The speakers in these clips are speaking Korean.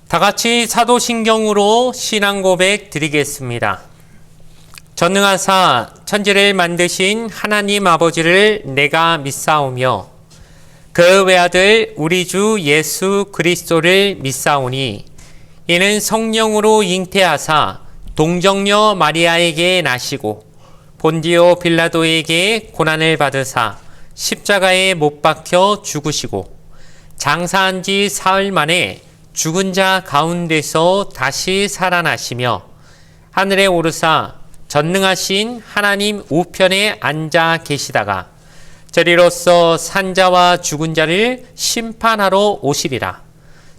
다 같이 사도신경으로 신앙 고백 드리겠습니다. 전능하사 천지를 만드신 하나님 아버지를 내가 믿사오며 그 외아들 우리 주 예수 그리스도를 믿사오니 이는 성령으로 잉태하사 동정녀 마리아에게 나시고 본디오 빌라도에게 고난을 받으사 십자가에 못 박혀 죽으시고 장사한 지 사흘 만에 죽은 자 가운데서 다시 살아나시며 하늘에 오르사 전능하신 하나님 우편에 앉아 계시다가 저리로서 산자와 죽은 자를 심판하러 오시리라.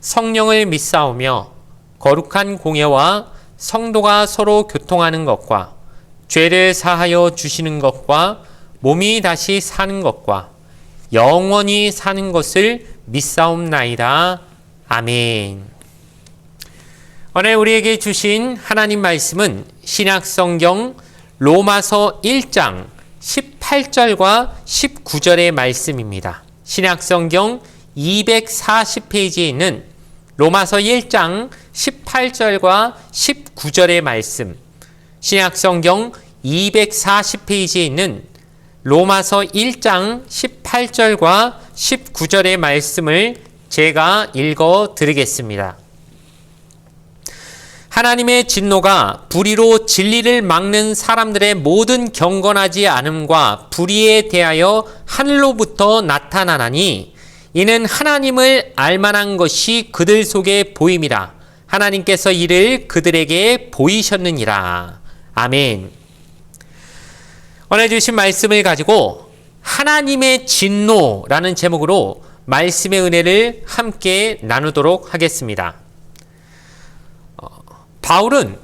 성령을 믿사오며 거룩한 공예와 성도가 서로 교통하는 것과 죄를 사하여 주시는 것과 몸이 다시 사는 것과 영원히 사는 것을 믿사옵나이다. 아멘. 오늘 우리에게 주신 하나님 말씀은 신약성경 로마서 1장 18절과 19절의 말씀입니다. 신약성경 240페이지에 있는 로마서 1장 18절과 19절의 말씀, 신약성경 240페이지에 있는 로마서 1장 18절과 19절의 말씀을 제가 읽어 드리겠습니다. 하나님의 진노가 불의로 진리를 막는 사람들의 모든 경건하지 않음과 불의에 대하여 하늘로부터 나타나나니 이는 하나님을 알만한 것이 그들 속에 보임이라. 하나님께서 이를 그들에게 보이셨느니라. 아멘. 오늘 주신 말씀을 가지고 하나님의 진노라는 제목으로 말씀의 은혜를 함께 나누도록 하겠습니다. 바울은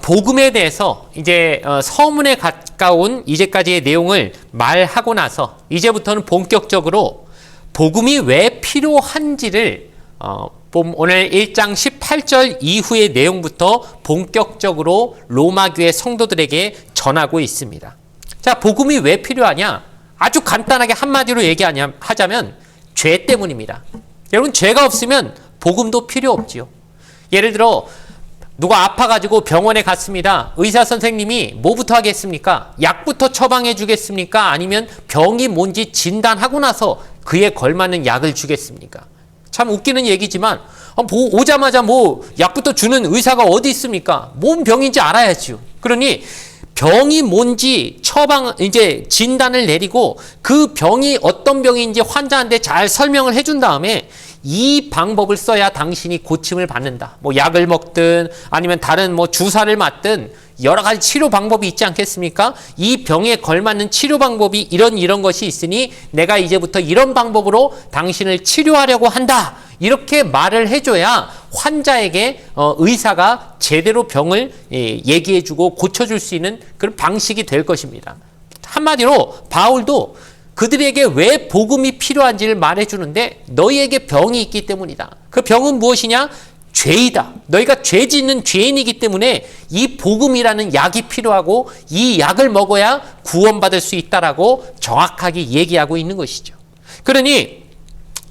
복음에 대해서 이제 서문에 가까운 이제까지의 내용을 말하고 나서 이제부터는 본격적으로 복음이 왜 필요한지를 오늘 1장 18절 이후의 내용부터 본격적으로 로마 교회 성도들에게 전하고 있습니다. 자, 복음이 왜 필요하냐? 아주 간단하게 한마디로 얘기하자면 죄 때문입니다. 여러분, 죄가 없으면 복음도 필요 없지요. 예를 들어 누가 아파가지고 병원에 갔습니다. 의사 선생님이 뭐부터 하겠습니까? 약부터 처방해 주겠습니까? 아니면 병이 뭔지 진단하고 나서 그에 걸맞는 약을 주겠습니까? 참 웃기는 얘기지만 오자마자 약부터 주는 의사가 어디 있습니까? 뭔 병인지 알아야지요. 그러니 병이 뭔지 진단을 내리고 그 병이 어떤 병인지 환자한테 잘 설명을 해준 다음에 이 방법을 써야 당신이 고침을 받는다. 약을 먹든 아니면 다른 주사를 맞든 여러 가지 치료 방법이 있지 않겠습니까? 이 병에 걸맞는 치료 방법이 이런 것이 있으니 내가 이제부터 이런 방법으로 당신을 치료하려고 한다. 이렇게 말을 해줘야 환자에게 의사가 제대로 병을 얘기해주고 고쳐줄 수 있는 그런 방식이 될 것입니다. 한마디로 바울도 그들에게 왜 복음이 필요한지를 말해주는데 너희에게 병이 있기 때문이다. 그 병은 무엇이냐? 죄이다. 너희가 죄 짓는 죄인이기 때문에 이 복음이라는 약이 필요하고 이 약을 먹어야 구원받을 수 있다라고 정확하게 얘기하고 있는 것이죠. 그러니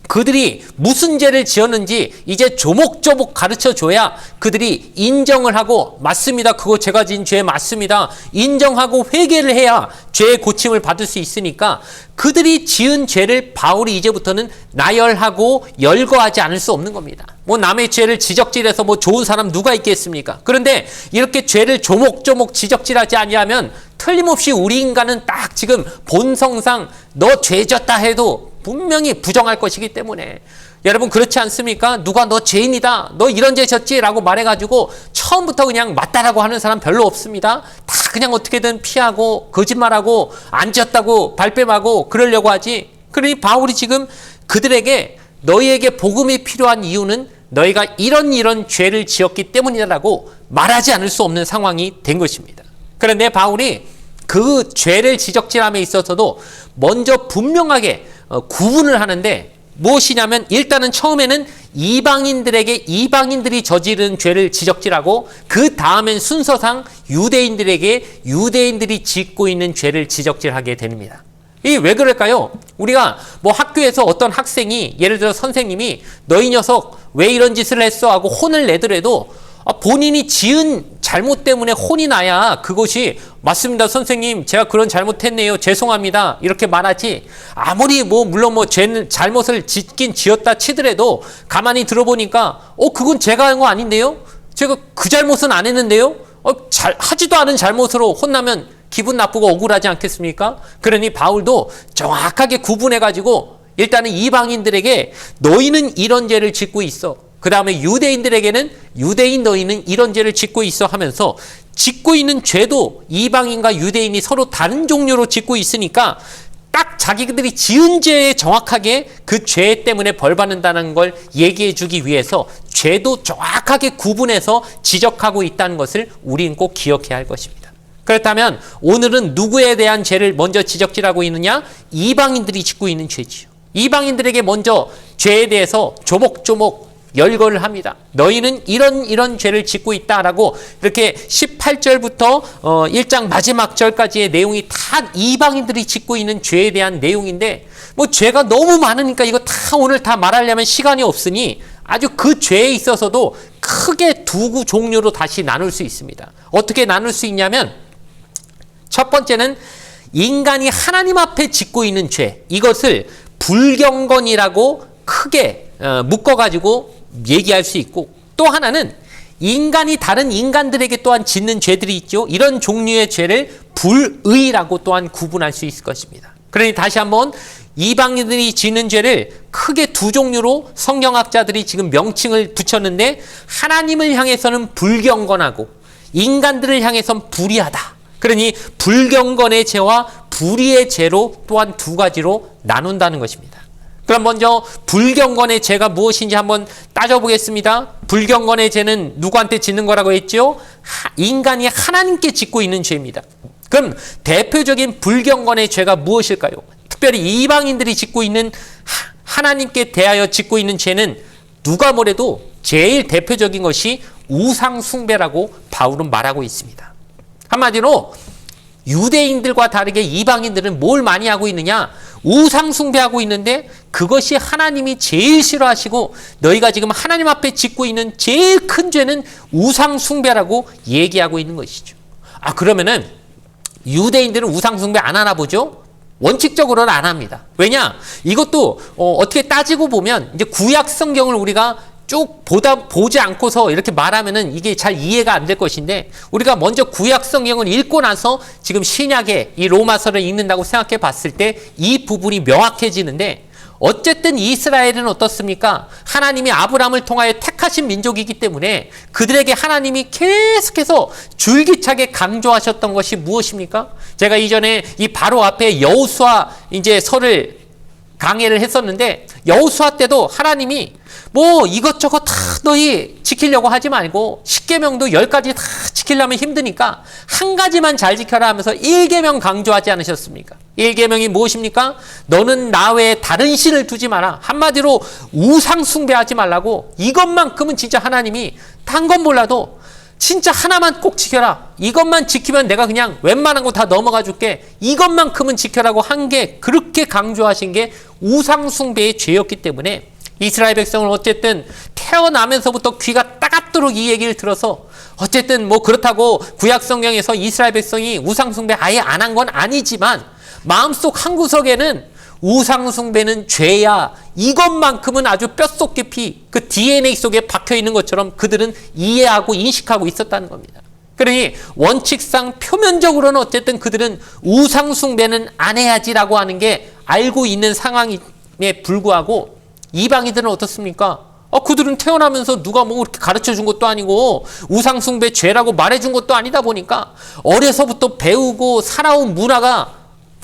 그들이 무슨 죄를 지었는지 이제 조목조목 가르쳐줘야 그들이 인정을 하고 맞습니다. 그거 제가 지은 죄 맞습니다. 인정하고 회개를 해야 죄의 고침을 받을 수 있으니까 그들이 지은 죄를 바울이 이제부터는 나열하고 열거하지 않을 수 없는 겁니다. 남의 죄를 지적질해서 좋은 사람 누가 있겠습니까? 그런데 이렇게 죄를 조목조목 지적질하지 아니하면 틀림없이 우리 인간은 딱 지금 본성상 너 죄 졌다 해도 분명히 부정할 것이기 때문에 여러분 그렇지 않습니까? 누가 너 죄인이다. 너 이런 죄 졌지? 라고 말해가지고 처음부터 그냥 맞다라고 하는 사람 별로 없습니다. 다 그냥 어떻게든 피하고 거짓말하고 안 졌다고 발뺌하고 그러려고 하지. 그러니 바울이 지금 그들에게 너희에게 복음이 필요한 이유는 너희가 이런 죄를 지었기 때문이라고 말하지 않을 수 없는 상황이 된 것입니다. 그런데 바울이 그 죄를 지적질함에 있어서도 먼저 분명하게 구분을 하는데 무엇이냐면 일단은 처음에는 이방인들이 저지른 죄를 지적질하고 그 다음엔 순서상 유대인들에게 유대인들이 짓고 있는 죄를 지적질하게 됩니다. 이 왜 그럴까요? 우리가 뭐 학교에서 어떤 학생이 예를 들어 선생님이 너희 녀석 왜 이런 짓을 했어 하고 혼을 내더라도 본인이 지은 잘못 때문에 혼이 나야 그것이 맞습니다 선생님 제가 그런 잘못했네요 죄송합니다 이렇게 말하지, 아무리 물론 죄는 잘못을 짓긴 지었다 치더라도 가만히 들어보니까 그건 제가 한 거 아닌데요, 제가 그 잘못은 안 했는데요, 하지도 않은 잘못으로 혼나면 기분 나쁘고 억울하지 않겠습니까? 그러니 바울도 정확하게 구분해가지고 일단은 이방인들에게 너희는 이런 죄를 짓고 있어, 그 다음에 유대인들에게는 유대인 너희는 이런 죄를 짓고 있어 하면서 짓고 있는 죄도 이방인과 유대인이 서로 다른 종류로 짓고 있으니까 딱 자기들이 지은 죄에 정확하게 그 죄 때문에 벌 받는다는 걸 얘기해 주기 위해서 죄도 정확하게 구분해서 지적하고 있다는 것을 우리는 꼭 기억해야 할 것입니다. 그렇다면 오늘은 누구에 대한 죄를 먼저 지적질하고 있느냐? 이방인들이 짓고 있는 죄지요. 이방인들에게 먼저 죄에 대해서 조목조목 열거를 합니다. 너희는 이런 죄를 짓고 있다라고 이렇게 18절부터 1장 마지막 절까지의 내용이 다 이방인들이 짓고 있는 죄에 대한 내용인데 죄가 너무 많으니까 이거 다 오늘 다 말하려면 시간이 없으니 아주 그 죄에 있어서도 크게 두 종류로 다시 나눌 수 있습니다. 어떻게 나눌 수 있냐면 첫 번째는 인간이 하나님 앞에 짓고 있는 죄, 이것을 불경건이라고 크게 묶어가지고 얘기할 수 있고, 또 하나는 인간이 다른 인간들에게 또한 짓는 죄들이 있죠. 이런 종류의 죄를 불의라고 또한 구분할 수 있을 것입니다. 그러니 다시 한번 이방인들이 짓는 죄를 크게 두 종류로 성경학자들이 지금 명칭을 붙였는데, 하나님을 향해서는 불경건하고 인간들을 향해서는 불의하다. 그러니 불경건의 죄와 불의의 죄로 또한 두 가지로 나눈다는 것입니다. 그럼 먼저 불경건의 죄가 무엇인지 한번 따져보겠습니다. 불경건의 죄는 누구한테 짓는 거라고 했죠? 인간이 하나님께 짓고 있는 죄입니다. 그럼 대표적인 불경건의 죄가 무엇일까요? 특별히 이방인들이 짓고 있는 하나님께 대하여 짓고 있는 죄는 누가 뭐래도 제일 대표적인 것이 우상 숭배라고 바울은 말하고 있습니다. 한마디로 유대인들과 다르게 이방인들은 뭘 많이 하고 있느냐? 우상 숭배하고 있는데 그것이 하나님이 제일 싫어하시고 너희가 지금 하나님 앞에 짓고 있는 제일 큰 죄는 우상 숭배라고 얘기하고 있는 것이죠. 그러면은 유대인들은 우상 숭배 안 하나 보죠? 원칙적으로는 안 합니다. 왜냐? 이것도 어떻게 따지고 보면 이제 구약 성경을 우리가 쭉 보지 않고서 이렇게 말하면은 이게 잘 이해가 안 될 것인데, 우리가 먼저 구약 성경을 읽고 나서 지금 신약의 이 로마서를 읽는다고 생각해 봤을 때 이 부분이 명확해지는데, 어쨌든 이스라엘은 어떻습니까? 하나님이 아브라함을 통하여 택하신 민족이기 때문에 그들에게 하나님이 계속해서 줄기차게 강조하셨던 것이 무엇입니까? 제가 이전에 이 바로 앞에 여호수아 이제 설을 강해를 했었는데, 여호수아 때도 하나님이 이것저것 다 너희 지키려고 하지 말고 10계명도 10가지 다 지키려면 힘드니까 한 가지만 잘 지켜라 하면서 1계명 강조하지 않으셨습니까? 1계명이 무엇입니까? 너는 나 외에 다른 신을 두지 마라. 한마디로 우상 숭배하지 말라고. 이것만큼은 진짜 하나님이 딴 건 몰라도 진짜 하나만 꼭 지켜라. 이것만 지키면 내가 그냥 웬만한 거 다 넘어가 줄게. 이것만큼은 지켜라고 한 게, 그렇게 강조하신 게 우상 숭배의 죄였기 때문에 이스라엘 백성은 어쨌든 태어나면서부터 귀가 따갑도록 이 얘기를 들어서, 어쨌든 그렇다고 구약 성경에서 이스라엘 백성이 우상 숭배 아예 안 한 건 아니지만 마음속 한구석에는 우상 숭배는 죄야, 이것만큼은 아주 뼛속 깊이 그 DNA 속에 박혀 있는 것처럼 그들은 이해하고 인식하고 있었다는 겁니다. 그러니 원칙상 표면적으로는 어쨌든 그들은 우상 숭배는 안 해야지라고 하는 게 알고 있는 상황에 불구하고, 이방인들은 어떻습니까? 그들은 태어나면서 누가 이렇게 가르쳐 준 것도 아니고 우상 숭배 죄라고 말해 준 것도 아니다 보니까 어려서부터 배우고 살아온 문화가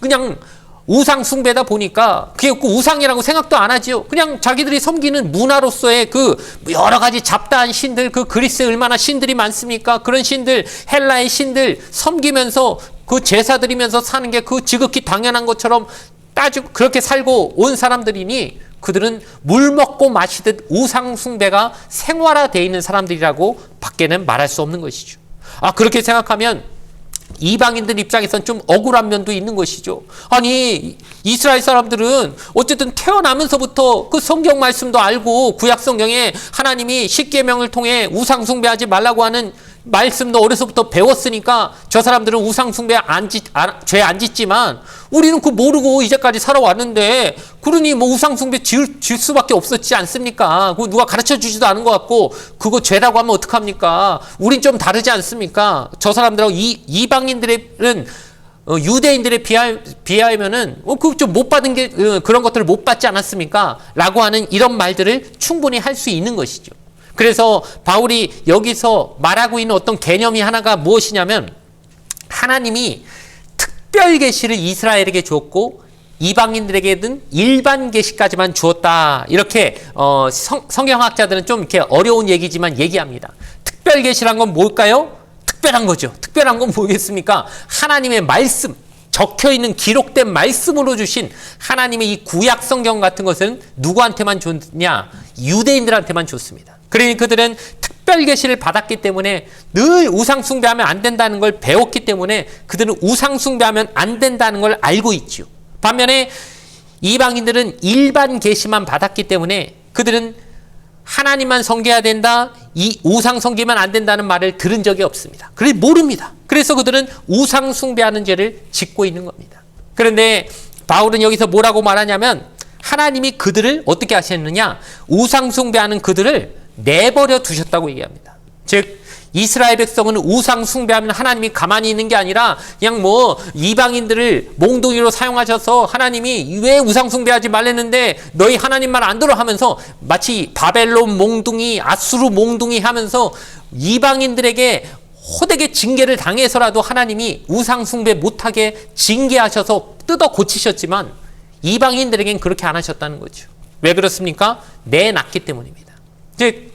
그냥 우상 숭배다 보니까 그게 우상이라고 생각도 안 하지요. 그냥 자기들이 섬기는 문화로서의 그 여러 가지 잡다한 신들, 그 그리스에 얼마나 신들이 많습니까? 그런 신들, 헬라의 신들 섬기면서 그 제사 드리면서 사는 게 그 지극히 당연한 것처럼 따지고 그렇게 살고 온 사람들이니, 그들은 물 먹고 마시듯 우상 숭배가 생활화되어 있는 사람들이라고 밖에는 말할 수 없는 것이죠. 그렇게 생각하면 이방인들 입장에선 좀 억울한 면도 있는 것이죠. 아니, 이스라엘 사람들은 어쨌든 태어나면서부터 그 성경 말씀도 알고 구약 성경에 하나님이 십계명을 통해 우상 숭배하지 말라고 하는 말씀도 어려서부터 배웠으니까 저 사람들은 우상 숭배 죄 안 짓지만 우리는 그거 모르고 이제까지 살아왔는데, 그러니 뭐 우상 숭배 지을 수밖에 없었지 않습니까? 그거 누가 가르쳐 주지도 않은 것 같고 그거 죄라고 하면 어떡합니까? 우린 좀 다르지 않습니까? 저 사람들하고 이방인들은 유대인들에 비하면은 그 좀 못 받은 게 그런 것들을 못 받지 않았습니까? 라고 하는 이런 말들을 충분히 할 수 있는 것이죠. 그래서 바울이 여기서 말하고 있는 어떤 개념이 하나가 무엇이냐면, 하나님이 특별 계시를 이스라엘에게 주었고 이방인들에게는 일반 계시까지만 주었다. 이렇게 성경학자들은 좀 이렇게 어려운 얘기지만 얘기합니다. 특별 계시란 건 뭘까요? 특별한 거죠. 특별한 건 뭐겠습니까? 하나님의 말씀, 적혀있는 기록된 말씀으로 주신 하나님의 이 구약 성경 같은 것은 누구한테만 줬냐? 유대인들한테만 줬습니다. 그러니 그들은 특별 계시를 받았기 때문에 늘 우상 숭배하면 안 된다는 걸 배웠기 때문에 그들은 우상 숭배하면 안 된다는 걸 알고 있죠. 반면에 이방인들은 일반 계시만 받았기 때문에 그들은 하나님만 섬겨야 된다, 이 우상 섬기면 안 된다는 말을 들은 적이 없습니다. 그래서 모릅니다. 그래서 그들은 우상 숭배하는 죄를 짓고 있는 겁니다. 그런데 바울은 여기서 뭐라고 말하냐면, 하나님이 그들을 어떻게 하셨느냐? 우상 숭배하는 그들을 내버려 두셨다고 얘기합니다. 즉 이스라엘 백성은 우상 숭배하면 하나님이 가만히 있는 게 아니라 그냥 뭐 이방인들을 몽둥이로 사용하셔서 하나님이 왜 우상 숭배하지 말랬는데 너희 하나님 말 안 들어 하면서 마치 바벨론 몽둥이, 아수르 몽둥이 하면서 이방인들에게 호되게 징계를 당해서라도 하나님이 우상 숭배 못하게 징계하셔서 뜯어 고치셨지만 이방인들에겐 그렇게 안 하셨다는 거죠. 왜 그렇습니까? 내놨기 때문입니다. 즉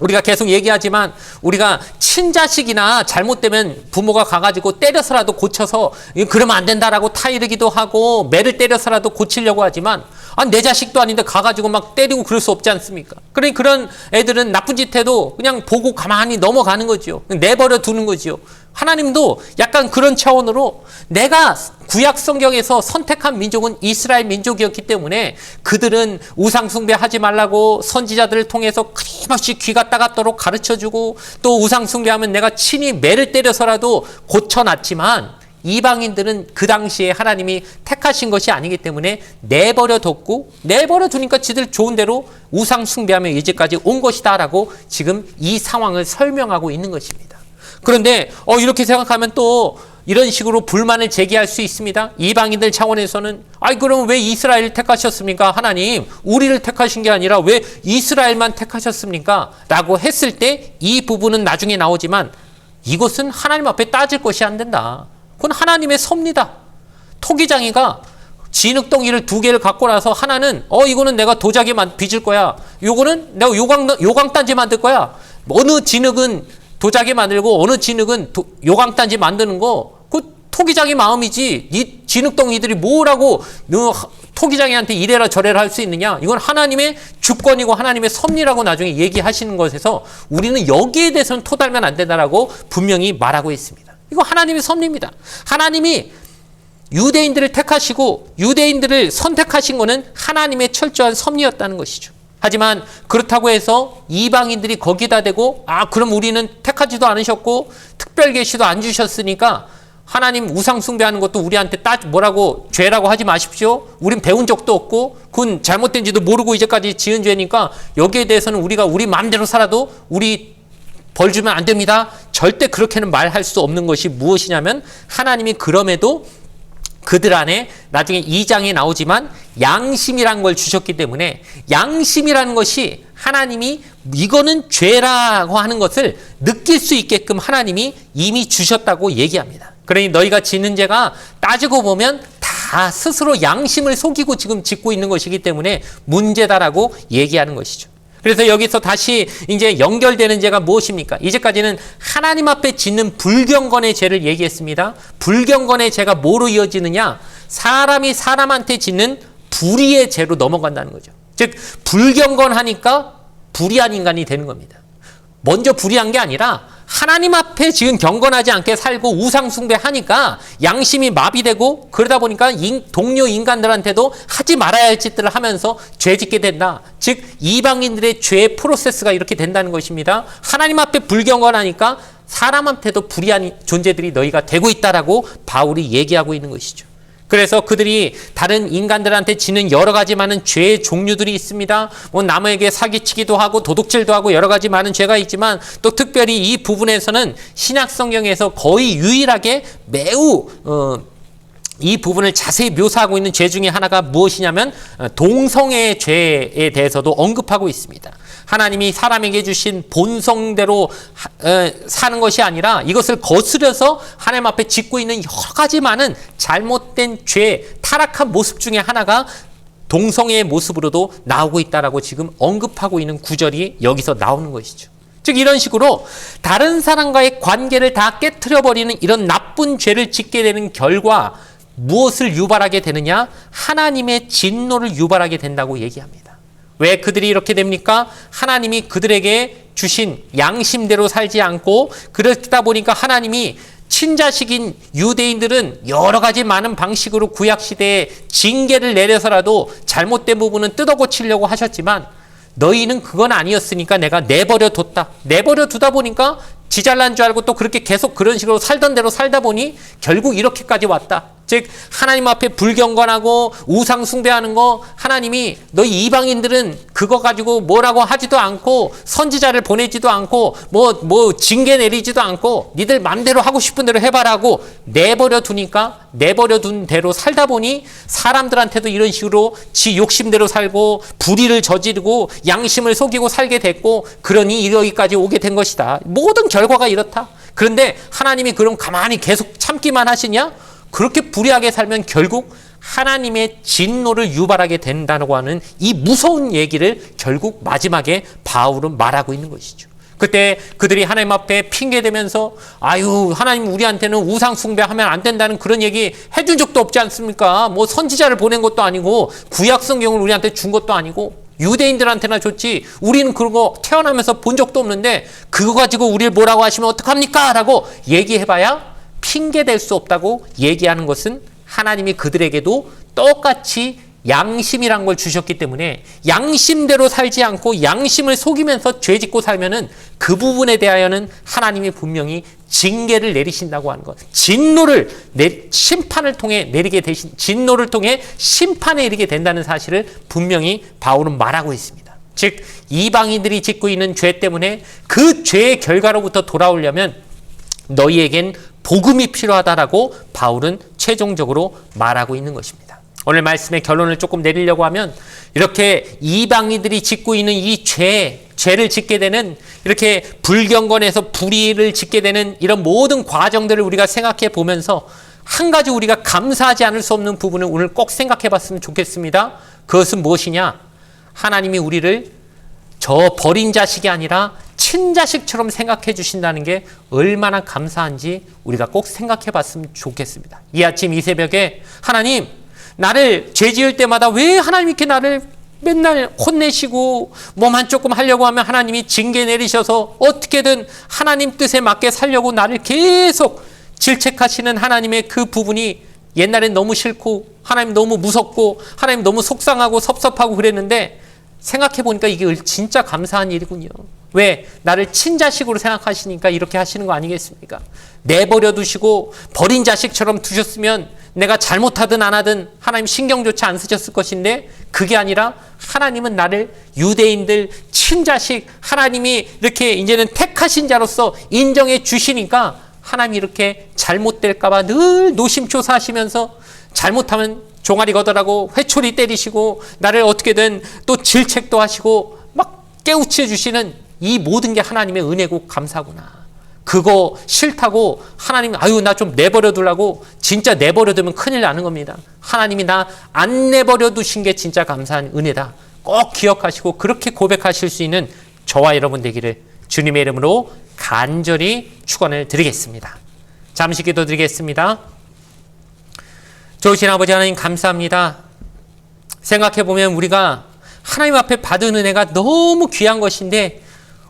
우리가 계속 얘기하지만 우리가 친자식이나 잘못되면 부모가 가가지고 때려서라도 고쳐서 그러면 안 된다라고 타이르기도 하고 매를 때려서라도 고치려고 하지만, 내 자식도 아닌데 가가지고 막 때리고 그럴 수 없지 않습니까? 그러니 그런 애들은 나쁜 짓 해도 그냥 보고 가만히 넘어가는 거죠. 내버려 두는 거죠. 하나님도 약간 그런 차원으로 내가 구약 성경에서 선택한 민족은 이스라엘 민족이었기 때문에 그들은 우상 숭배하지 말라고 선지자들을 통해서 끊임없이 귀가 따갑도록 가르쳐주고, 또 우상 숭배하면 내가 친히 매를 때려서라도 고쳐놨지만, 이방인들은 그 당시에 하나님이 택하신 것이 아니기 때문에 내버려 뒀고, 내버려 두니까 지들 좋은 대로 우상 숭배하며 이제까지 온 것이다 라고 지금 이 상황을 설명하고 있는 것입니다. 그런데 이렇게 생각하면 또 이런 식으로 불만을 제기할 수 있습니다. 이방인들 차원에서는 그럼 왜 이스라엘을 택하셨습니까? 하나님 우리를 택하신 게 아니라 왜 이스라엘만 택하셨습니까? 라고 했을 때 이 부분은 나중에 나오지만 이것은 하나님 앞에 따질 것이 안 된다. 그건 하나님의 섭니다. 토기장이가 진흙덩이를 2개를 갖고 나서 하나는 이거는 내가 도자기 빚을 거야. 요거는 내가 요강단지 만들 거야. 어느 진흙은 도자기 만들고 어느 진흙은 요강단지 만드는 거, 그 토기장이 마음이지 이 진흙덩이들이 뭐라고 토기장이한테 이래라 저래라 할 수 있느냐. 이건 하나님의 주권이고 하나님의 섭리라고 나중에 얘기하시는 것에서 우리는 여기에 대해서는 토달면 안 된다라고 분명히 말하고 있습니다. 이거 하나님의 섭리입니다. 하나님이 유대인들을 택하시고 유대인들을 선택하신 것은 하나님의 철저한 섭리였다는 것이죠. 하지만 그렇다고 해서 이방인들이 거기다 대고 그럼 우리는 택하지도 않으셨고 특별 계시도 안 주셨으니까 하나님 우상 숭배하는 것도 우리한테 뭐라고 죄라고 하지 마십시오. 우린 배운 적도 없고 그건 잘못된지도 모르고 이제까지 지은 죄니까 여기에 대해서는 우리가 우리 마음대로 살아도 우리 벌 주면 안 됩니다. 절대 그렇게는 말할 수 없는 것이 무엇이냐면, 하나님이 그럼에도 그들 안에 나중에 2장에 나오지만 양심이란 걸 주셨기 때문에, 양심이라는 것이 하나님이 이거는 죄라고 하는 것을 느낄 수 있게끔 하나님이 이미 주셨다고 얘기합니다. 그러니 너희가 짓는 죄가 따지고 보면 다 스스로 양심을 속이고 지금 짓고 있는 것이기 때문에 문제다라고 얘기하는 것이죠. 그래서 여기서 다시 이제 연결되는 죄가 무엇입니까? 이제까지는 하나님 앞에 짓는 불경건의 죄를 얘기했습니다. 불경건의 죄가 뭐로 이어지느냐? 사람이 사람한테 짓는 불의의 죄로 넘어간다는 거죠. 즉 불경건하니까 불의한 인간이 되는 겁니다. 먼저 불의한 게 아니라 하나님 앞에 지금 경건하지 않게 살고 우상숭배하니까 양심이 마비되고 그러다 보니까 동료 인간들한테도 하지 말아야 할 짓들을 하면서 죄짓게 된다. 즉 이방인들의 죄의 프로세스가 이렇게 된다는 것입니다. 하나님 앞에 불경건하니까 사람한테도 불의한 존재들이 너희가 되고 있다라고 바울이 얘기하고 있는 것이죠. 그래서 그들이 다른 인간들한테 지는 여러 가지 많은 죄의 종류들이 있습니다. 뭐 남에게 사기치기도 하고 도둑질도 하고 여러 가지 많은 죄가 있지만 또 특별히 이 부분에서는 신약 성경에서 거의 유일하게 매우 이 부분을 자세히 묘사하고 있는 죄 중에 하나가 무엇이냐면 동성애의 죄에 대해서도 언급하고 있습니다. 하나님이 사람에게 주신 본성대로 사는 것이 아니라 이것을 거스려서 하나님 앞에 짓고 있는 여러 가지 많은 잘못된 죄, 타락한 모습 중에 하나가 동성애의 모습으로도 나오고 있다라고 지금 언급하고 있는 구절이 여기서 나오는 것이죠. 즉 이런 식으로 다른 사람과의 관계를 다 깨트려버리는 이런 나쁜 죄를 짓게 되는 결과 무엇을 유발하게 되느냐? 하나님의 진노를 유발하게 된다고 얘기합니다. 왜 그들이 이렇게 됩니까? 하나님이 그들에게 주신 양심대로 살지 않고 그러다 보니까 하나님이 친자식인 유대인들은 여러 가지 많은 방식으로 구약시대에 징계를 내려서라도 잘못된 부분은 뜯어 고치려고 하셨지만 너희는 그건 아니었으니까 내가 내버려 뒀다. 내버려 두다 보니까 지 잘난 줄 알고 또 그렇게 계속 그런 식으로 살던 대로 살다 보니 결국 이렇게까지 왔다. 즉 하나님 앞에 불경건하고 우상 숭배하는 거 하나님이 너희 이방인들은 그거 가지고 뭐라고 하지도 않고 선지자를 보내지도 않고 뭐 징계 내리지도 않고 니들 맘대로 하고 싶은 대로 해봐라고 내버려 두니까 내버려 둔 대로 살다 보니 사람들한테도 이런 식으로 지 욕심대로 살고 불의를 저지르고 양심을 속이고 살게 됐고 그러니 여기까지 오게 된 것이다. 모든 결과가 이렇다. 그런데 하나님이 그럼 가만히 계속 참기만 하시냐? 그렇게 불의하게 살면 결국 하나님의 진노를 유발하게 된다고 하는 이 무서운 얘기를 결국 마지막에 바울은 말하고 있는 것이죠. 그때 그들이 하나님 앞에 핑계대면서 아유 하나님 우리한테는 우상 숭배하면 안 된다는 그런 얘기 해준 적도 없지 않습니까? 뭐 선지자를 보낸 것도 아니고 구약 성경을 우리한테 준 것도 아니고 유대인들한테나 줬지 우리는 그런 거 태어나면서 본 적도 없는데 그거 가지고 우리를 뭐라고 하시면 어떡합니까? 라고 얘기해봐야 핑계댈 수 없다고 얘기하는 것은 하나님이 그들에게도 똑같이 양심이란 걸 주셨기 때문에 양심대로 살지 않고 양심을 속이면서 죄짓고 살면은 그 부분에 대하여는 하나님이 분명히 징계를 내리신다고 하는 것. 심판을 통해 내리게 되신 진노를 통해 심판에 이르게 된다는 사실을 분명히 바울은 말하고 있습니다. 즉 이방인들이 짓고 있는 죄 때문에 그 죄의 결과로부터 돌아오려면 너희에겐 복음이 필요하다라고 바울은 최종적으로 말하고 있는 것입니다. 오늘 말씀의 결론을 조금 내리려고 하면 이렇게 이방인들이 짓고 있는 이 죄를 짓게 되는 이렇게 불경건해서 불의를 짓게 되는 이런 모든 과정들을 우리가 생각해 보면서 한 가지 우리가 감사하지 않을 수 없는 부분을 오늘 꼭 생각해 봤으면 좋겠습니다. 그것은 무엇이냐? 하나님이 우리를 저 버린 자식이 아니라 친자식처럼 생각해 주신다는 게 얼마나 감사한지 우리가 꼭 생각해 봤으면 좋겠습니다. 이 아침 이 새벽에 하나님 나를 죄 지을 때마다 왜 하나님 이렇게 나를 맨날 혼내시고 뭐만 조금 하려고 하면 하나님이 징계 내리셔서 어떻게든 하나님 뜻에 맞게 살려고 나를 계속 질책하시는 하나님의 그 부분이 옛날엔 너무 싫고 하나님 너무 무섭고 하나님 너무 속상하고 섭섭하고 그랬는데 생각해보니까 이게 진짜 감사한 일이군요. 왜? 나를 친자식으로 생각하시니까 이렇게 하시는 거 아니겠습니까? 내버려 두시고 버린 자식처럼 두셨으면 내가 잘못하든 안 하든 하나님 신경조차 안 쓰셨을 것인데 그게 아니라 하나님은 나를 유대인들 친자식 하나님이 이렇게 이제는 택하신 자로서 인정해 주시니까 하나님이 이렇게 잘못될까 봐 늘 노심초사하시면서 잘못하면 종아리 걷어라고 회초리 때리시고 나를 어떻게든 또 질책도 하시고 막 깨우쳐 주시는 이 모든 게 하나님의 은혜고 감사구나. 그거 싫다고 하나님 아유 나 좀 내버려 두려고 진짜 내버려 두면 큰일 나는 겁니다. 하나님이 나 안 내버려 두신 게 진짜 감사한 은혜다. 꼭 기억하시고 그렇게 고백하실 수 있는 저와 여러분 되기를 주님의 이름으로 간절히 축원을 드리겠습니다. 잠시 기도드리겠습니다. 좋으신 아버지 하나님 감사합니다. 생각해보면 우리가 하나님 앞에 받은 은혜가 너무 귀한 것인데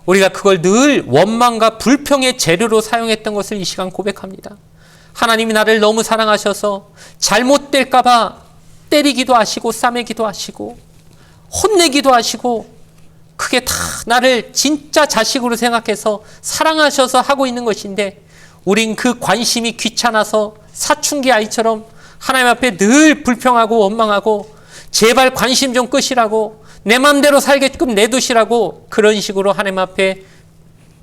우리가 그걸 늘 원망과 불평의 재료로 사용했던 것을 이 시간 고백합니다. 하나님이 나를 너무 사랑하셔서 잘못될까봐 때리기도 하시고 싸매기도 하시고 혼내기도 하시고 그게 다 나를 진짜 자식으로 생각해서 사랑하셔서 하고 있는 것인데 우린 그 관심이 귀찮아서 사춘기 아이처럼 하나님 앞에 늘 불평하고 원망하고 제발 관심 좀 끄시라고 내 마음대로 살게끔 내두시라고 그런 식으로 하나님 앞에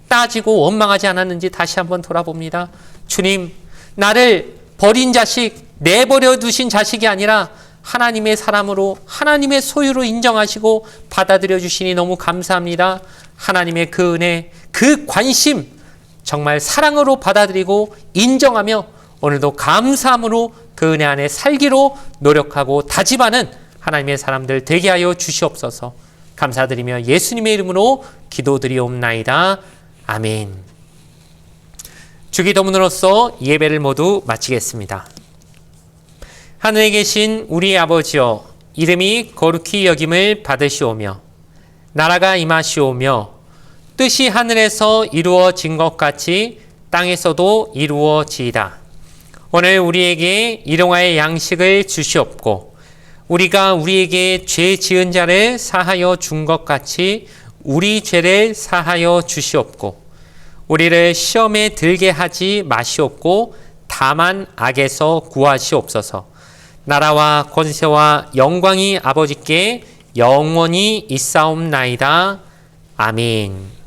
따지고 원망하지 않았는지 다시 한번 돌아봅니다. 주님, 나를 버린 자식, 내버려 두신 자식이 아니라 하나님의 사람으로 하나님의 소유로 인정하시고 받아들여 주시니 너무 감사합니다. 하나님의 그 은혜, 그 관심 정말 사랑으로 받아들이고 인정하며 오늘도 감사함으로 그 은혜 안에 살기로 노력하고 다짐하는 하나님의 사람들 되게 하여 주시옵소서. 감사드리며 예수님의 이름으로 기도드리옵나이다. 아멘. 주기도문으로서 예배를 모두 마치겠습니다. 하늘에 계신 우리 아버지여, 이름이 거룩히 여김을 받으시오며 나라가 임하시오며 뜻이 하늘에서 이루어진 것 같이 땅에서도 이루어지이다. 오늘 우리에게 일용할 양식을 주시옵고 우리가 우리에게 죄 지은 자를 사하여 준 것 같이 우리 죄를 사하여 주시옵고 우리를 시험에 들게 하지 마시옵고 다만 악에서 구하시옵소서. 나라와 권세와 영광이 아버지께 영원히 있사옵나이다. 아멘.